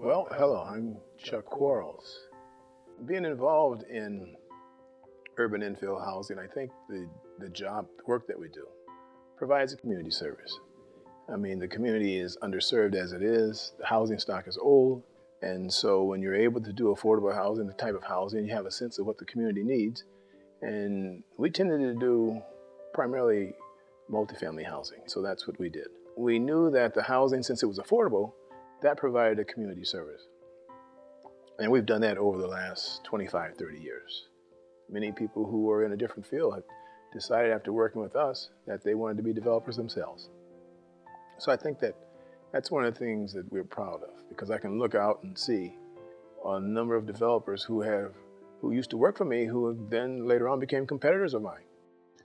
Well, hello, I'm Chuck Quarles. Being involved in urban infill housing, I think the work that we do provides a community service. I mean, the community is underserved as it is, the housing stock is old, and so when you're able to do affordable housing, the type of housing, you have a sense of what the community needs. And we tended to do primarily multifamily housing, so that's what we did. We knew that the housing, since it was affordable, that provided a community service. And we've done that over the last 25, 30 years. Many people who were in a different field have decided after working with us that they wanted to be developers themselves. So I think that that's one of the things that we're proud of, because I can look out and see a number of developers who used to work for me, who then later on became competitors of mine.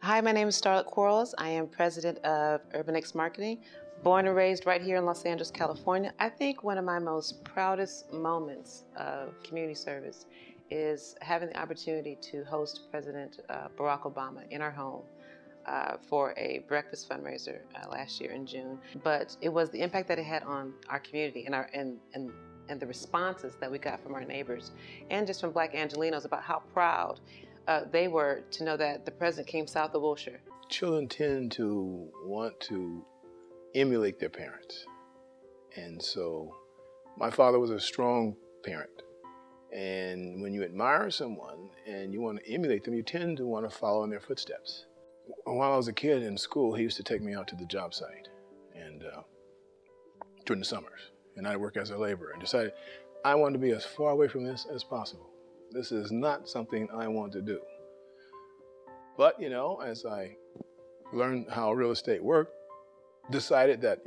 Hi, my name is Starlett Quarles. I am president of UrbanX Marketing, born and raised right here in Los Angeles, California. I think one of my most proudest moments of community service is having the opportunity to host President Barack Obama in our home for a breakfast fundraiser last year in June. But it was the impact that it had on our community and the responses that we got from our neighbors and just from Black Angelenos about how proud they were to know that the president came south of Wilshire. Children tend to want to emulate their parents. And so my father was a strong parent. And when you admire someone and you want to emulate them, you tend to want to follow in their footsteps. While I was a kid in school, he used to take me out to the job site and during the summers. And I'd work as a laborer and decided I wanted to be as far away from this as possible. This is not something I want to do. But, as I learned how real estate worked, decided that,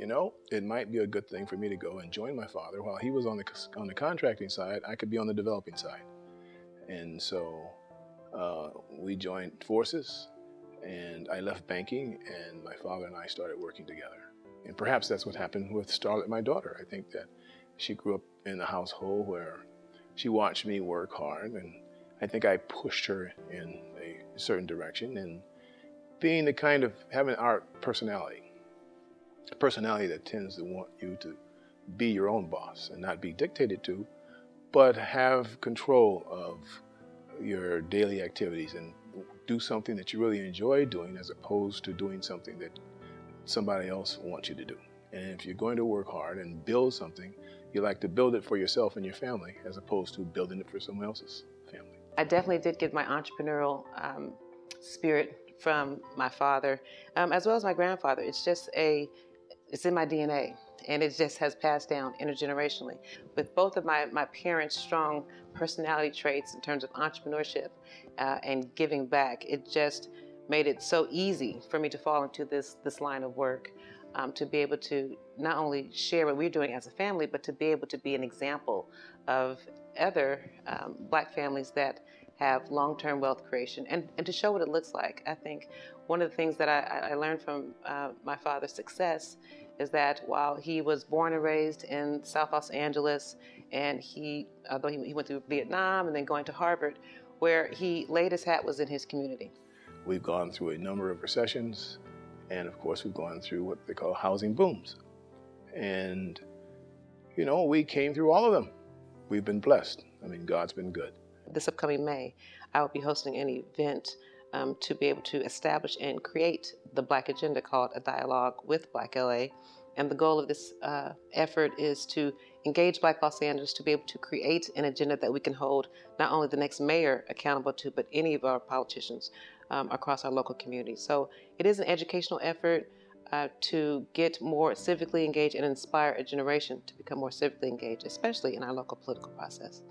it might be a good thing for me to go and join my father. While he was on the contracting side, I could be on the developing side. And so we joined forces, and I left banking, and my father and I started working together. And perhaps that's what happened with Starlett, my daughter. I think that she grew up in a household where she watched me work hard, and I think I pushed her in a certain direction. And being having our personality that tends to want you to be your own boss and not be dictated to, but have control of your daily activities and do something that you really enjoy doing as opposed to doing something that somebody else wants you to do. And if you're going to work hard and build something, you like to build it for yourself and your family as opposed to building it for someone else's family. I definitely did get my entrepreneurial spirit from my father, as well as my grandfather. It's in my DNA, and it just has passed down intergenerationally. With both of my parents' strong personality traits in terms of entrepreneurship and giving back, it just made it so easy for me to fall into this line of work, to be able to not only share what we're doing as a family, but to be able to be an example of other Black families that have long-term wealth creation and to show what it looks like. I think one of the things that I learned from my father's success is that while he was born and raised in South Los Angeles, and although he went through Vietnam and then going to Harvard, where he laid his hat was in his community. We've gone through a number of recessions, and of course we've gone through what they call housing booms. And, we came through all of them. We've been blessed. I mean, God's been good. This upcoming May, I will be hosting an event to be able to establish and create the Black agenda called A Dialogue with Black LA. And the goal of this effort is to engage Black Los Angeles to be able to create an agenda that we can hold not only the next mayor accountable to, but any of our politicians across our local community. So it is an educational effort to get more civically engaged and inspire a generation to become more civically engaged, especially in our local political process.